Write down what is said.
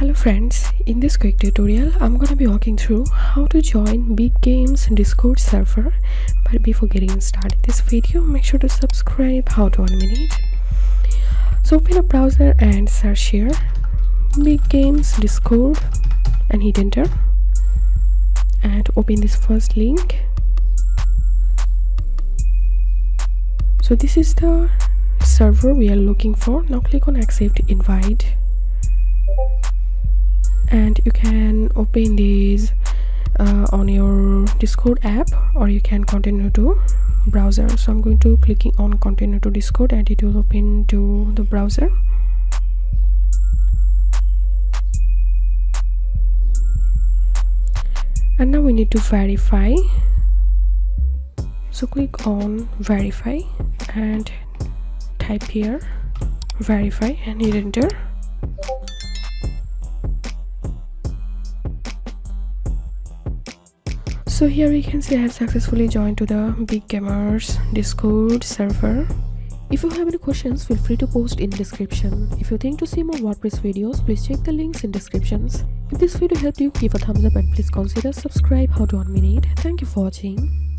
Hello friends, in this quick tutorial I'm gonna be walking through how to join Big Games Discord server. But before getting started this video, make sure to subscribe. How to unmute it. So open a browser and search here Big Games Discord and hit enter and open this first link. So this is the server we are looking for. Now click on accept invite and you can open these on your Discord app, or you can continue to browser. So I'm going to clicking on continue to Discord and it will open to the browser. And now we need to verify, so click on verify and type here verify and hit enter. So here we can see I have successfully joined to the Big Gamers Discord server. If you have any questions, feel free to post in description. If you think to see more WordPress videos, please check the links in descriptions. If this video helped you, give a thumbs up and please consider subscribe. How to unmute. Thank you for watching.